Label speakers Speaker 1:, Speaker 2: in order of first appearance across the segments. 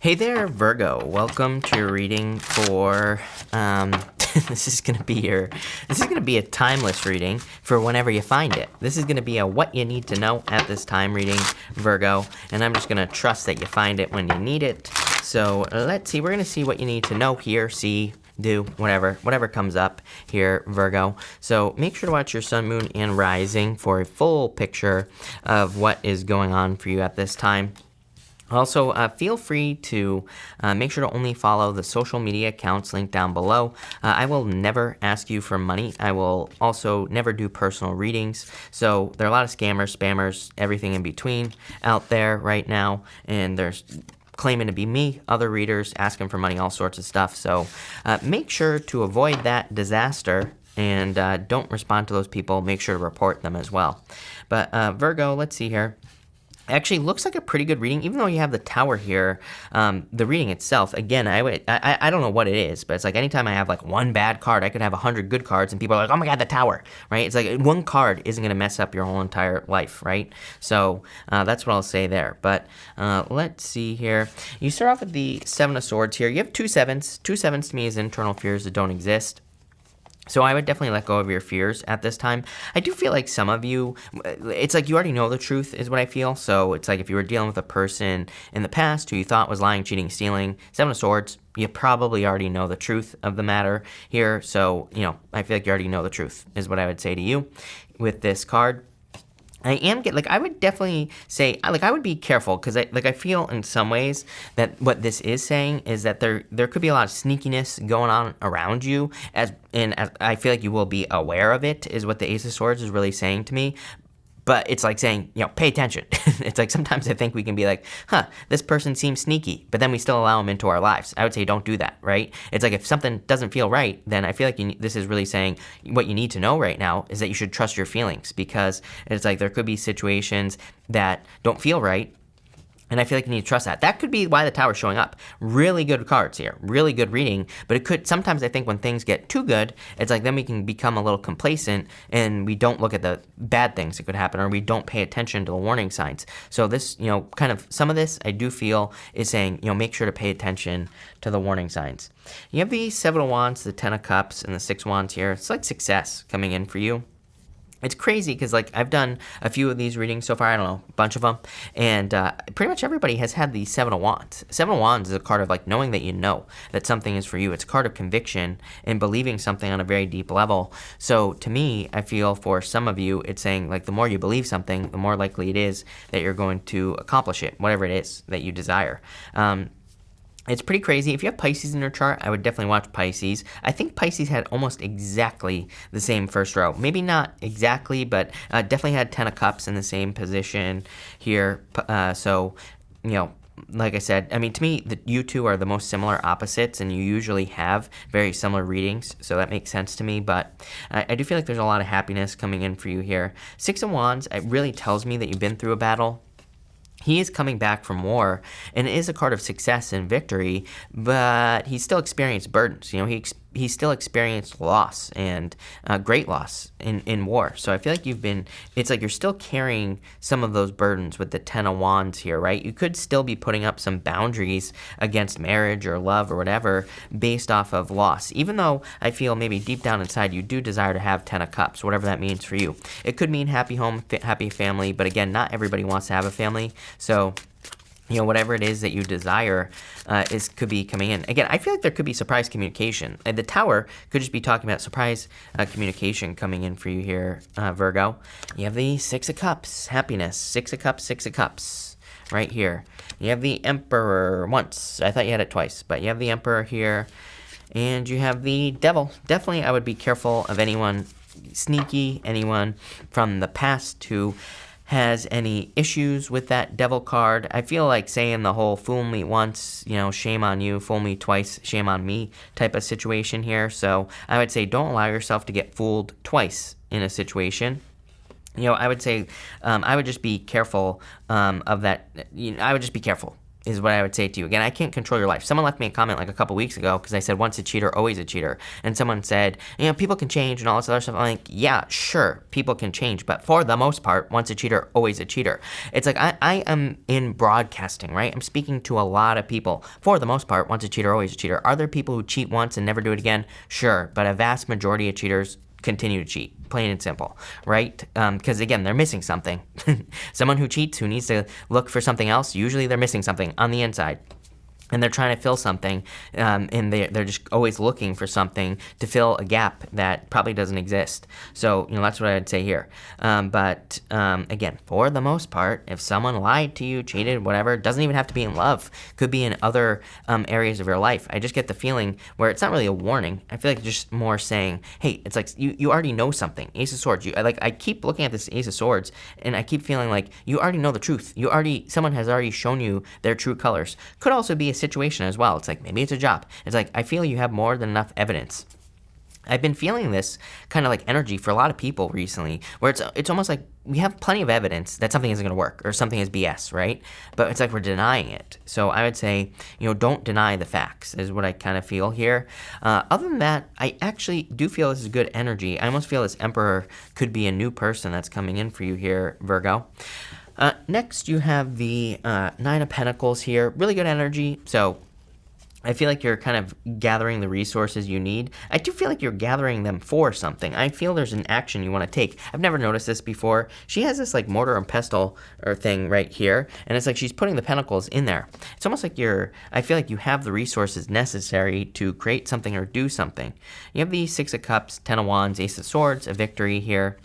Speaker 1: Hey there, Virgo. Welcome to your reading for this is gonna be a timeless reading for whenever you find it. This is gonna be a what you need to know at this time reading, Virgo, and I'm just gonna trust that you find it when you need it. So let's see, we're gonna see what you need to know here, see, do, whatever comes up here, Virgo. So make sure to watch your sun, moon, and rising for a full picture of what is going on for you at this time. Also, feel free to make sure to only follow the social media accounts linked down below. I will never ask you for money. I will also never do personal readings. So there are a lot of scammers, spammers, everything in between out there right now. And there's claiming to be me, other readers asking for money, all sorts of stuff. So make sure to avoid that disaster and don't respond to those people. Make sure to report them as well. But Virgo, let's see here. Actually looks like a pretty good reading, even though you have the Tower here. The reading itself, again, I don't know what it is, but it's like anytime I have like one bad card, I could have 100 good cards, and people are like, oh my god, the Tower, right? It's like one card isn't going to mess up your whole entire life, right? So that's what I'll say there. But let's see here. You start off with the Seven of Swords here. You have two sevens. Two sevens to me is internal fears that don't exist. So I would definitely let go of your fears at this time. I do feel like some of you, it's like you already know the truth is what I feel. So it's like if you were dealing with a person in the past who you thought was lying, cheating, stealing, Seven of Swords, you probably already know the truth of the matter here. So, I feel like you already know the truth is what I would say to you with this card. I would definitely say, I would be careful because I feel in some ways that what this is saying is that there could be a lot of sneakiness going on around you as I feel like you will be aware of it is what the Ace of Swords is really saying to me. But it's like saying, pay attention. It's like sometimes I think we can be like, this person seems sneaky, but then we still allow them into our lives. I would say don't do that, right? It's like if something doesn't feel right, then I feel like this is really saying what you need to know right now is that you should trust your feelings, because it's like there could be situations that don't feel right. And I feel like you need to trust that. That could be why the Tower's showing up. Really good cards here. Really good reading. But it could, sometimes I think when things get too good, it's like then we can become a little complacent and we don't look at the bad things that could happen, or we don't pay attention to the warning signs. So this, kind of, some of this I do feel is saying, make sure to pay attention to the warning signs. You have the Seven of Wands, the Ten of Cups, and the Six of Wands here. It's like success coming in for you. It's crazy because, I've done a few of these readings so far, I don't know, a bunch of them, and pretty much everybody has had the Seven of Wands. Seven of Wands is a card of, knowing that you know that something is for you. It's a card of conviction and believing something on a very deep level. So, to me, I feel for some of you, it's saying, the more you believe something, the more likely it is that you're going to accomplish it, whatever it is that you desire. It's pretty crazy. If you have Pisces in your chart, I would definitely watch Pisces. I think Pisces had almost exactly the same first row. Maybe not exactly, but definitely had Ten of Cups in the same position here. So, like I said, to me, you two are the most similar opposites, and you usually have very similar readings, so that makes sense to me. But I do feel like there's a lot of happiness coming in for you here. Six of Wands, it really tells me that you've been through a battle. He is coming back from war, and it is a card of success and victory, but he still experienced burdens. He still experienced loss and great loss in war. So I feel like it's like you're still carrying some of those burdens with the Ten of Wands here, right? You could still be putting up some boundaries against marriage or love or whatever based off of loss, even though I feel maybe deep down inside you do desire to have Ten of Cups, whatever that means for you. It could mean happy home, happy family, but again, not everybody wants to have a family. So, whatever it is that you desire could be coming in. Again, I feel like there could be surprise communication. And the Tower could just be talking about surprise communication coming in for you here, Virgo. You have the Six of Cups, happiness. Six of Cups, Six of Cups, right here. You have the Emperor once. I thought you had it twice, but you have the Emperor here. And you have the Devil. Definitely, I would be careful of anyone sneaky, anyone from the past who has any issues with that Devil card. I feel like saying the whole fool me once, shame on you, fool me twice, shame on me type of situation here. So I would say don't allow yourself to get fooled twice in a situation. I would say I would just be careful of that. I would just be careful. is what I would say to you. Again, I can't control your life. Someone left me a comment like a couple weeks ago because I said once a cheater, always a cheater. And someone said, people can change and all this other stuff. I'm like, yeah, sure, people can change. But for the most part, once a cheater, always a cheater. It's like I am in broadcasting, right? I'm speaking to a lot of people. For the most part, once a cheater, always a cheater. Are there people who cheat once and never do it again? Sure. But a vast majority of cheaters continue to cheat, plain and simple, right? Because again, they're missing something. Someone who cheats, who needs to look for something else, usually they're missing something on the inside. And they're trying to fill something, and they're just always looking for something to fill a gap that probably doesn't exist. So, that's what I'd say here. But again, for the most part, if someone lied to you, cheated, whatever, doesn't even have to be in love. Could be in other areas of your life. I just get the feeling where it's not really a warning. I feel like it's just more saying, hey, it's like you already know something. Ace of Swords. I keep looking at this Ace of Swords, and I keep feeling like you already know the truth. Someone has already shown you their true colors. Could also be a situation as well. It's like maybe it's a job. It's like I feel you have more than enough evidence. I've been feeling this kind of like energy for a lot of people recently, where it's almost like we have plenty of evidence that something isn't going to work or something is BS, right? But it's like we're denying it. So I would say, don't deny the facts is what I kind of feel here. Other than that, I actually do feel this is good energy. I almost feel this Emperor could be a new person that's coming in for you here, Virgo. Next, you have the Nine of Pentacles here. Really good energy. So I feel like you're kind of gathering the resources you need. I do feel like you're gathering them for something. I feel there's an action you want to take. I've never noticed this before. She has this like mortar and pestle or thing right here, and it's like she's putting the pentacles in there. It's almost like I feel like you have the resources necessary to create something or do something. You have the Six of Cups, Ten of Wands, Ace of Swords, a victory here.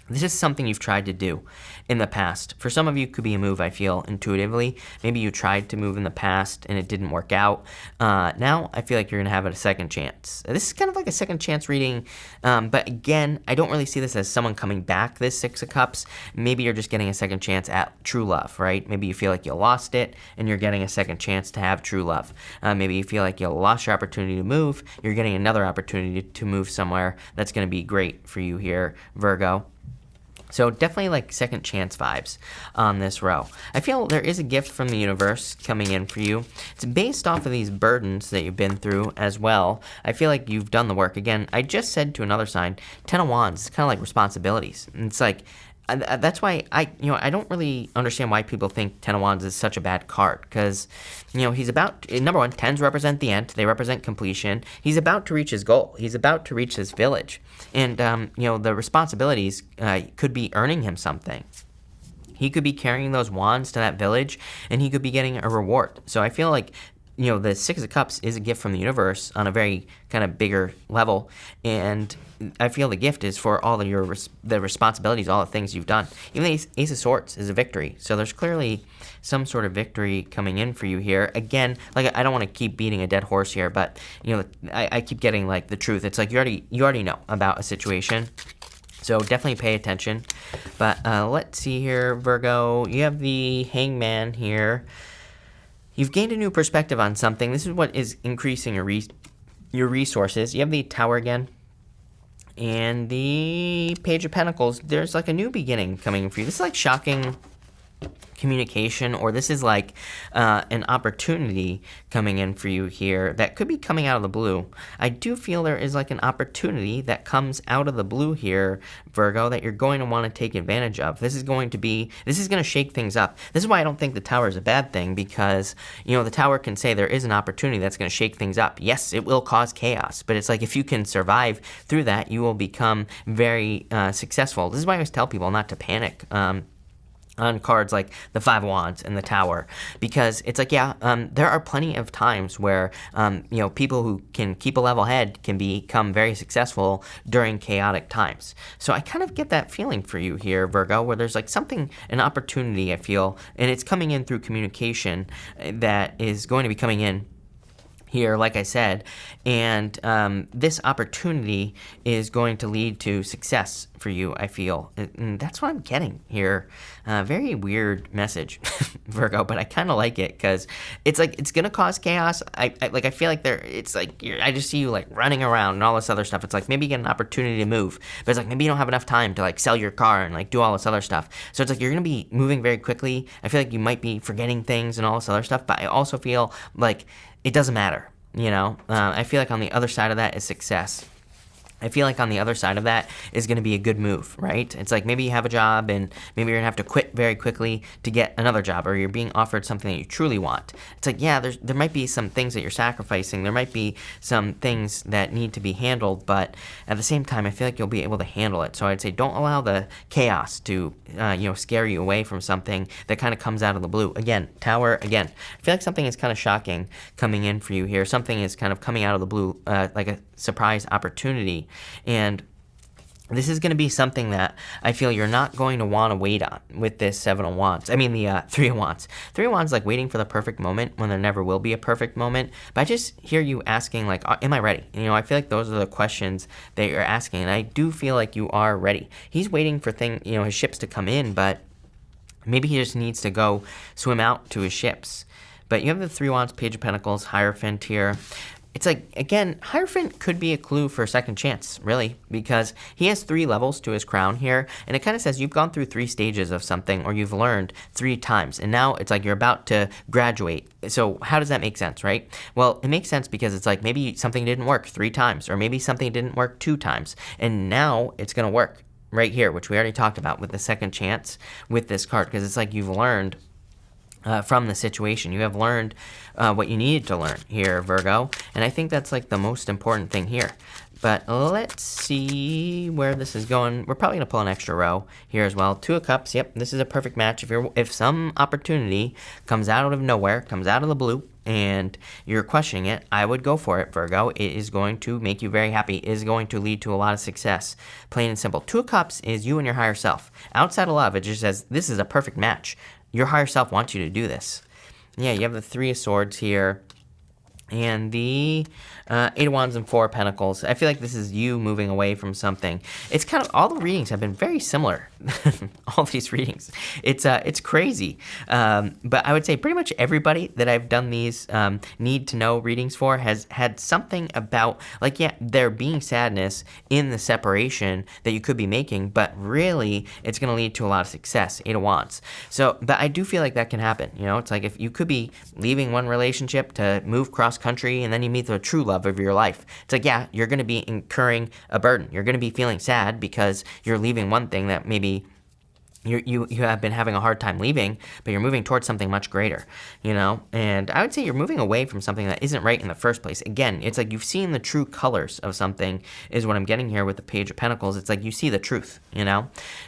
Speaker 1: This is something you've tried to do in the past. For some of you, it could be a move, I feel, intuitively. Maybe you tried to move in the past and it didn't work out. Now, I feel like you're going to have a second chance. This is kind of like a second chance reading. But again, I don't really see this as someone coming back, this Six of Cups. Maybe you're just getting a second chance at true love, right? Maybe you feel like you lost it and you're getting a second chance to have true love. Maybe you feel like you lost your opportunity to move. You're getting another opportunity to move somewhere that's going to be great for you here, Virgo. So definitely like second chance vibes on this row. I feel there is a gift from the universe coming in for you. It's based off of these burdens that you've been through as well. I feel like you've done the work. Again, I just said to another sign, Ten of Wands, it's kind of like responsibilities. And it's like, that's why I don't really understand why people think Ten of Wands is such a bad card, because, he's about, number one, tens represent the end. They represent completion. He's about to reach his goal. He's about to reach his village. And, the responsibilities could be earning him something. He could be carrying those wands to that village, and he could be getting a reward. So I feel like, the Six of Cups is a gift from the universe on a very kind of bigger level, and I feel the gift is for all of the responsibilities, all the things you've done. Even the Ace of Swords is a victory, so there's clearly some sort of victory coming in for you here. Again, like I don't want to keep beating a dead horse here, but I keep getting like the truth. It's like you already know about a situation. So definitely pay attention. But let's see here, Virgo. You have the Hangman here. You've gained a new perspective on something. This is what is increasing your resources. You have the Tower again. And the Page of Pentacles. There's like a new beginning coming for you. This is like shocking communication, or this is like an opportunity coming in for you here that could be coming out of the blue. I do feel there is like an opportunity that comes out of the blue here, Virgo, that you're going to want to take advantage of. This is going to shake things up. This is why I don't think the Tower is a bad thing, because the Tower can say there is an opportunity that's going to shake things up. Yes, it will cause chaos, but it's like if you can survive through that, you will become very successful. This is why I always tell people not to panic on cards like the Five of Wands and the Tower, because it's like, there are plenty of times where, people who can keep a level head can become very successful during chaotic times. So I kind of get that feeling for you here, Virgo, where there's like an opportunity, I feel, and it's coming in through communication that is going to be coming in here, like I said, and this opportunity is going to lead to success for you, I feel. And that's what I'm getting here. Very weird message, Virgo, but I kind of like it because it's like it's gonna cause chaos. I feel like I just see you like running around and all this other stuff. It's like maybe you get an opportunity to move, but it's like maybe you don't have enough time to like sell your car and like do all this other stuff. So it's like you're gonna be moving very quickly. I feel like you might be forgetting things and all this other stuff, but I also feel like it doesn't matter. I feel like on the other side of that is success. I feel like on the other side of that is going to be a good move, right? It's like maybe you have a job and maybe you're going to have to quit very quickly to get another job, or you're being offered something that you truly want. It's like, yeah, there might be some things that you're sacrificing. There might be some things that need to be handled, but at the same time, I feel like you'll be able to handle it. So I'd say don't allow the chaos to, scare you away from something that kind of comes out of the blue. Again, Tower, again, I feel like something is kind of shocking coming in for you here. Something is kind of coming out of the blue, like a surprise opportunity. And this is going to be something that I feel you're not going to want to wait on with this the 3 of Wands. 3 of Wands, like waiting for the perfect moment when there never will be a perfect moment. But I just hear you asking, like, am I ready? I feel like those are the questions that you're asking. And I do feel like you are ready. He's waiting for his ships to come in, but maybe he just needs to go swim out to his ships. But you have the 3 of Wands, Page of Pentacles, Hierophant here. It's like, again, Hierophant could be a clue for a second chance, really, because he has 3 levels to his crown here, and it kind of says you've gone through 3 stages of something, or you've learned 3 times, and now it's like you're about to graduate. So how does that make sense, right? Well, it makes sense because it's like maybe something didn't work 3 times, or maybe something didn't work 2 times, and now it's going to work right here, which we already talked about with the second chance with this card, because it's like you've learned from the situation. You have learned what you needed to learn here, Virgo, and I think that's like the most important thing here. But let's see where this is going. We're probably gonna pull an extra row here as well. 2 of Cups. Yep, this is a perfect match. If some opportunity comes out of nowhere, comes out of the blue, and you're questioning it, I would go for it, Virgo. It is going to make you very happy. It is going to lead to a lot of success. Plain and simple. 2 of Cups is you and your higher self. Outside of love, it just says this is a perfect match. Your higher self wants you to do this. Yeah, you have the 3 of Swords here. And the 8 of Wands and 4 of Pentacles. I feel like this is you moving away from something. It's kind of, all the readings have been very similar. All these readings. It's crazy. But I would say pretty much everybody that I've done these need to know readings for has had something about, like, yeah, there being sadness in the separation that you could be making, but really it's going to lead to a lot of success. 8 of Wands. So, but I do feel like that can happen. It's like if you could be leaving one relationship to move cross country, and then you meet the true love of your life. It's like, yeah, you're going to be incurring a burden. You're going to be feeling sad because you're leaving one thing that maybe you have been having a hard time leaving, but you're moving towards something much greater, And I would say you're moving away from something that isn't right in the first place. Again, it's like you've seen the true colors of something is what I'm getting here with the Page of Pentacles. It's like you see the truth,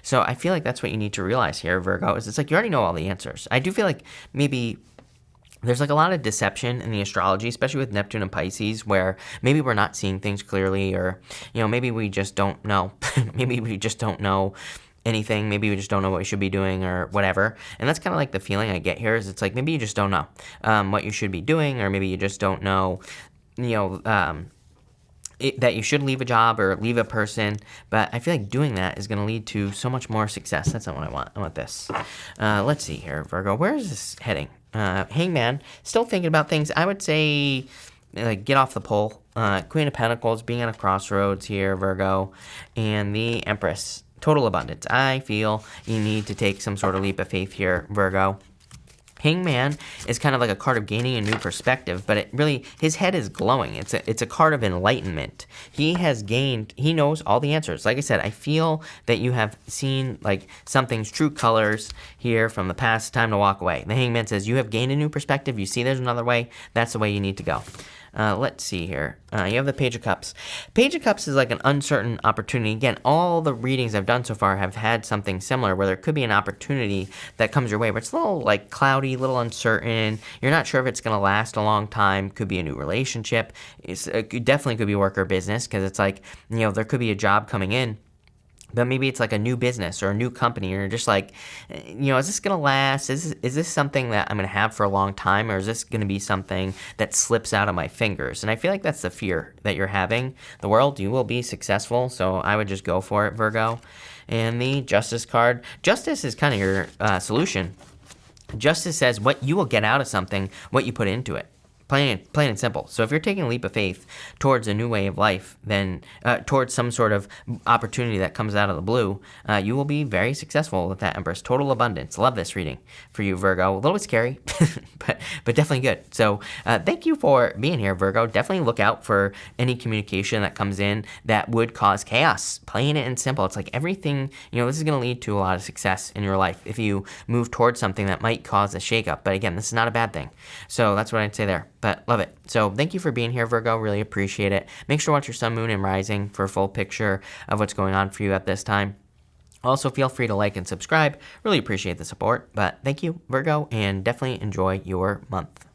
Speaker 1: So I feel like that's what you need to realize here, Virgo, is it's like you already know all the answers. I do feel like maybe there's like a lot of deception in the astrology, especially with Neptune and Pisces, where maybe we're not seeing things clearly, or, maybe we just don't know. Maybe we just don't know anything. Maybe we just don't know what we should be doing or whatever. And that's kind of like the feeling I get here is it's like maybe you just don't know what you should be doing, or maybe you just don't know, that you should leave a job or leave a person. But I feel like doing that is going to lead to so much more success. That's not what I want. I want this. Let's see here, Virgo. Where is this heading? Hangman, still thinking about things. I would say get off the pole. Queen of Pentacles, being at a crossroads here, Virgo. And the Empress, total abundance. I feel you need to take some sort of leap of faith here, Virgo. Hangman is kind of like a card of gaining a new perspective, but it really, his head is glowing. It's a card of enlightenment. He knows all the answers. Like I said, I feel that you have seen like something's true colors here from the past. Time to walk away. The Hangman says you have gained a new perspective. You see there's another way. That's the way you need to go. Let's see here. You have the Page of Cups. Page of Cups is like an uncertain opportunity. Again, all the readings I've done so far have had something similar where there could be an opportunity that comes your way, but it's a little like cloudy, a little uncertain. You're not sure if it's going to last a long time. Could be a new relationship. It definitely could be work or business because it's like, there could be a job coming in But maybe it's like a new business or a new company, and you're just like, is this going to last? Is this something that I'm going to have for a long time, or is this going to be something that slips out of my fingers? And I feel like that's the fear that you're having. The world, you will be successful, so I would just go for it, Virgo. And the Justice card. Justice is kind of your solution. Justice says what you will get out of something, what you put into it. Plain and simple. So if you're taking a leap of faith towards a new way of life, then towards some sort of opportunity that comes out of the blue, you will be very successful with that, Empress. Total abundance. Love this reading for you, Virgo. A little bit scary, but definitely good. So thank you for being here, Virgo. Definitely look out for any communication that comes in that would cause chaos. Plain and simple. It's like everything, this is going to lead to a lot of success in your life if you move towards something that might cause a shakeup. But again, this is not a bad thing. So that's what I'd say there. But love it. So thank you for being here, Virgo. Really appreciate it. Make sure to watch your sun, moon, and rising for a full picture of what's going on for you at this time. Also, feel free to like and subscribe. Really appreciate the support. But thank you, Virgo, and definitely enjoy your month.